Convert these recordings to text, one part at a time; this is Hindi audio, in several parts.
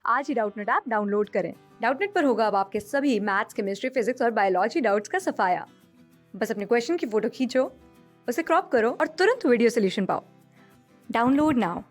आज ही डाउटनेट ऐप डाउनलोड करें। डाउटनेट पर होगा अब आपके सभी मैथ्स, केमिस्ट्री, फिजिक्स और बायोलॉजी डाउट्स का सफाया। बस अपने क्वेश्चन की फोटो खींचो, उसे क्रॉप करो और तुरंत वीडियो सोल्यूशन पाओ। Download now.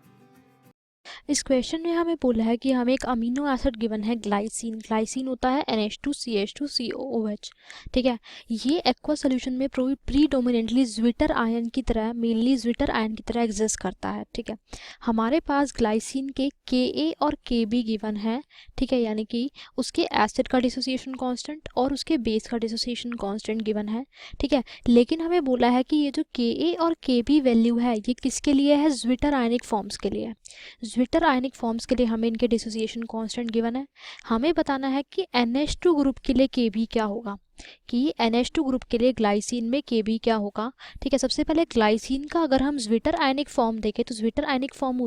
इस क्वेश्चन में हमें बोला है कि हमें एक अमीनो एसिड गिवन है ग्लाइसिन। ग्लाइसिन होता है NH2CH2COOH। ठीक है, ये एक्वा सोल्यूशन में प्रीडोमिनेंटली ज्विटर आयन की तरह, मेनली ज्विटर आयन की तरह एग्जिस्ट करता है। ठीक है, हमारे पास ग्लाइसिन के Ka और Kb गिवन है। ठीक है, यानी कि उसके एसिड का डिसोसिएशन कांस्टेंट और उसके बेस का डिसोसिएशन कांस्टेंट गिवन है। ठीक है, लेकिन हमें बोला है कि ये जो Ka और Kb वैल्यू है ये किसके लिए है? ज्विटर आयनिक फॉर्म्स के लिए। ज्विटर आयनिक फॉर्म्स के लिए हमें इनके डिसोसिएशन कांस्टेंट गिवन है। हमें बताना है कि NH2 ग्रुप के लिए Kb क्या होगा, कि NH2 ग्रुप के लिए ग्लाइसिन में Kb क्या होगा। ठीक है, सबसे पहले ग्लाइसिन का अगर हम ज्विटर आयनिक फॉर्म देखें तो ज्विटर आयनिक फॉर्म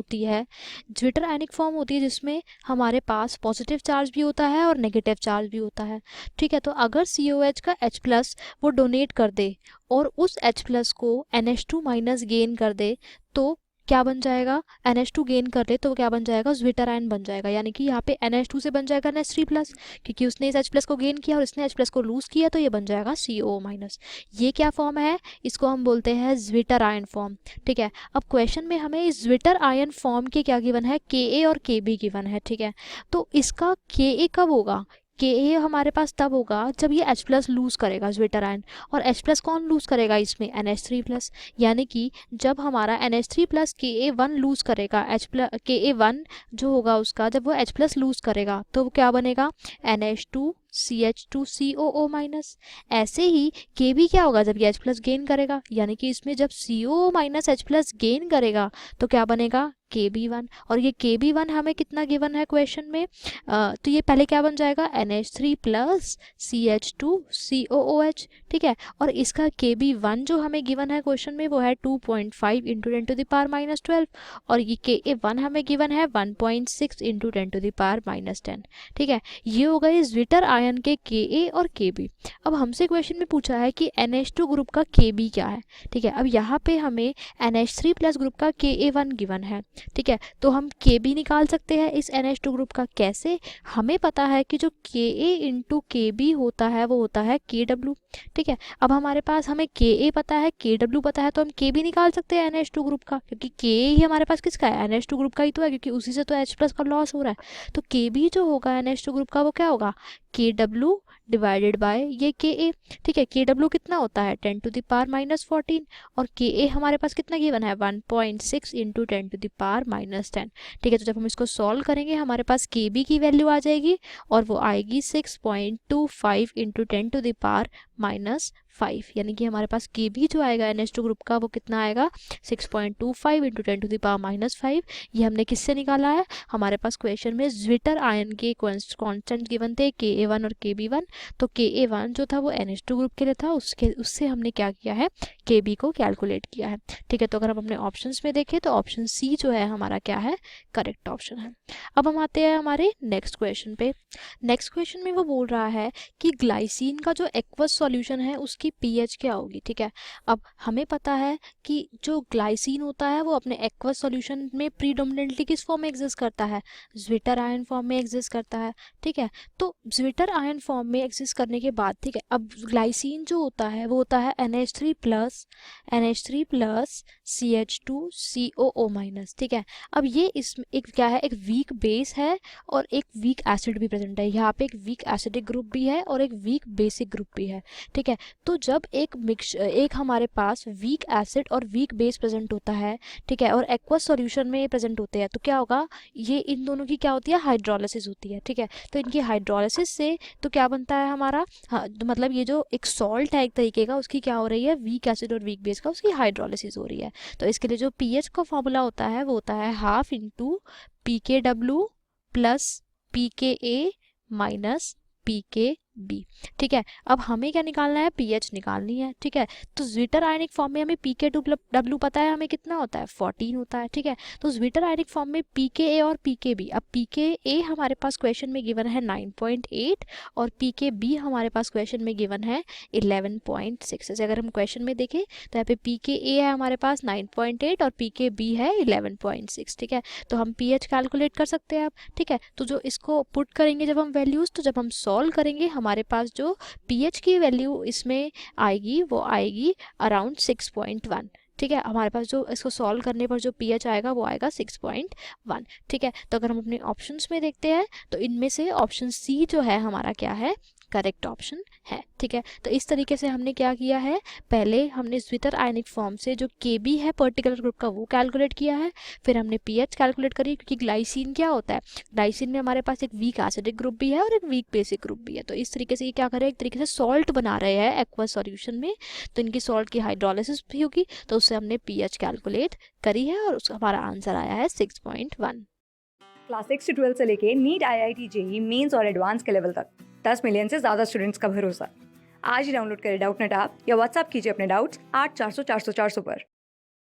होती है जिसमें हमारे पास पॉजिटिव चार्ज भी होता है और नेगेटिव चार्ज भी होता है। ठीक है, तो अगर COH का H+ वो डोनेट कर दे और उस H+ को NH2 माइनस गेन कर दे तो क्या बन जाएगा? NH2 गेन कर ले तो क्या बन जाएगा? ज्विटर आयन बन जाएगा। यानी कि यहाँ पे NH2 से बन जाएगा NH3+, क्योंकि उसने इस H+ को गेन किया और इसने H+ को लूज किया, तो ये बन जाएगा CO-। ये क्या फॉर्म है? इसको हम बोलते हैं ज्विटर आयन फॉर्म। ठीक है, अब क्वेश्चन में हमें इस ज्विटर आयन फॉर्म के क्या गिवन है? Ka और Kb गिवन है। ठीक है, तो इसका Ka कब होगा? Ka हमारे पास तब होगा जब ये H+ लूज करेगा ज्विटर आयन। और H+ कौन लूज करेगा इसमें? NH3+। यानी कि जब हमारा NH3+ Ka1 लूज करेगा, Ka1 जो होगा उसका, जब वो H+ लूज करेगा तो वो क्या बनेगा? NH2CH2COO-। ऐसे ही Kb क्या होगा? जब ये H+ गेन करेगा, यानी कि इसमें जब CO- H+ गेन करेगा तो क्या बनेगा? Kb1। और ये Kb1 हमें कितना गिवन है क्वेश्चन में? तो ये पहले क्या बन जाएगा? NH3+ CH2COOH। ठीक है, और इसका Kb1 जो हमें गिवन है क्वेश्चन में वो है 2.5 × 10⁻12 और ये Ka1 हमें गिवन है 1.6 × 10⁻10। ठीक है, ये हो गए ज्विटर आयन के Ka और Kb। अब हमसे क्वेश्चन में पूछा है कि NH2 ग्रुप का Kb क्या है। ठीक है, अब यहाँ पे हमें NH3+ ग्रुप का Ka1 गिवन है। ठीक है, तो हम Kb निकाल सकते हैं इस NH2 ग्रुप का। कैसे? हमें पता है कि जो Ka × Kb होता है वो होता है Kw। ठीक है, अब हमारे पास हमें Ka पता है, Kw पता है, तो हम Kb निकाल सकते हैं NH2 ग्रुप का, क्योंकि Ka ही हमारे पास किसका है? NH2 ग्रुप का ही तो है, क्योंकि उसी से तो H+ का लॉस हो रहा है। तो Kb जो होगा NH2 ग्रुप का वो क्या होगा? Kw डिवाइडेड बाय ये Ka। ठीक है, Kw कितना होता है? 10⁻14 और Ka हमारे पास कितना गिवन है? 1.6 × 10⁻10। ठीक है, तो जब हम इसको सॉल्व करेंगे हमारे पास Kb की वैल्यू आ जाएगी और वो आएगी 6.25 × 10⁻5। यानी कि हमारे पास Kb जो आएगा NH2 ग्रुप का वो कितना आएगा? 6.25 × 10⁻5। ये हमने किससे निकाला है? हमारे पास क्वेश्चन में ज्विटर आयन के कांस्टेंट गिवन थे Ka1 और Kb1। तो Ka1 जो था वो NH2 ग्रुप के लिए था, उससे हमने क्या किया है? Kb को कैलकुलेट किया है। ठीक है, तो अगर हम अपने ऑप्शंस में देखें तो ऑप्शन सी जो है हमारा क्या है? करेक्ट ऑप्शन है। अब हम आते हैं हमारे नेक्स्ट क्वेश्चन पे। नेक्स्ट क्वेश्चन में वो बोल रहा है कि ग्लाइसिन का जो एक्वस सॉल्यूशन है उसकी pH क्या होगी। ठीक है, अब हमें पता है कि जो ग्लाइसिन होता है वो अपने एक्वस सॉल्यूशन में प्रीडोमिनेंटली किस फॉर्म में एग्जिस्ट करता है? ज्विटर आयन फॉर्म में एग्जिस्ट करता है। ठीक है, तो ज्विटर आयन फॉर्म में एग्जिस्ट करने के बाद, ठीक है, अब ग्लाइसिन जो होता है वो होता है NH3+ CH2COO-। ठीक है, अब ये इसमें एक क्या है? एक वीक बेस है और एक वीक एसिड भी प्रेजेंट है। यहाँ पे एक वीक एसिडिक ग्रुप भी है और एक वीक बेसिक ग्रुप भी है। ठीक है, तो जब एक हमारे पास वीक एसिड और वीक बेस प्रेजेंट होता है, ठीक है, और एक्वस सॉल्यूशन में प्रेजेंट होते हैं, तो क्या होगा? ये इन दोनों की क्या होती है? हाइड्रोलिसिस होती है। ठीक है, तो इनकी हाइड्रोलिसिस से तो क्या बनता है हमारा? हाँ, तो मतलब ये जो एक सॉल्ट है एक तरीके का, उसकी क्या हो रही है? वीक एसिड और वीक बेस का उसकी हाइड्रोलिसिस हो रही है। तो इसके लिए जो pH का फॉर्मूला होता है वो होता है 1/2 × pKw + pKa - pKa। बी। ठीक है, अब हमें क्या निकालना है, पीएच निकालनी है। ठीक है, तो ज्विटर आयनिक फॉर्म में हमें पीके डब्ल्यू पता है हमें कितना होता है, 14 होता है। ठीक है, तो ज्विटर आयनिक फॉर्म में पीके ए और पीके बी, अब पीके ए हमारे पास क्वेश्चन में गिवन है 9.8 और पीके बी हमारे पास क्वेश्चन में गिवन है 11.6। जैसे अगर हम क्वेश्चन में देखें तो यहाँ पे पीके ए है हमारे पास 9.8 और पीके बी है 11.6। ठीक है, तो हम पीएच कैलकुलेट कर सकते हैं अब। ठीक है, तो जो इसको पुट करेंगे जब हम वैल्यूज, तो जब हम सॉल्व करेंगे हमारे पास जो पीएच की वैल्यू इसमें आएगी वो आएगी अराउंड 6.1। ठीक है, हमारे पास जो इसको सॉल्व करने पर जो पीएच आएगा वो आएगा 6.1। ठीक है, तो अगर हम अपने ऑप्शंस में देखते हैं तो इनमें से ऑप्शन सी जो है हमारा क्या है, करेक्ट ऑप्शन है। ठीक है, तो इस तरीके से हमने क्या किया है, पहले हमने ज्विटर आयनिक फॉर्म से जो केबी है पर्टिकुलर ग्रुप का वो कैलकुलेट किया है, फिर हमने पीएच कैलकुलेट करी, क्योंकि ग्लाइसिन क्या होता है, ग्लाइसिन में हमारे पास एक वीक एसिडिक ग्रुप भी है और एक वीक बेसिक ग्रुप भी है। तो इस तरीके से ये क्या कर रहे हैं, एक तरीके से सॉल्ट बना रहे हैं एक्वा सॉल्यूशन में, तो इनकी सॉल्ट की हाइड्रोलिसिस भी होगी, तो उससे हमने पीएच कैलकुलेट करी है और उसका हमारा आंसर आया है 6.1। क्लास 6 से 12 से लेके नीट, IIT, जेई मेंस और एडवांस के लेवल तक 10 मिलियन से ज़्यादा स्टूडेंट्स का भरोसा। आज ही डाउनलोड करें डाउटनेट ऐप या व्हाट्सएप कीजिए अपने डाउट्स 8400 400 400 पर।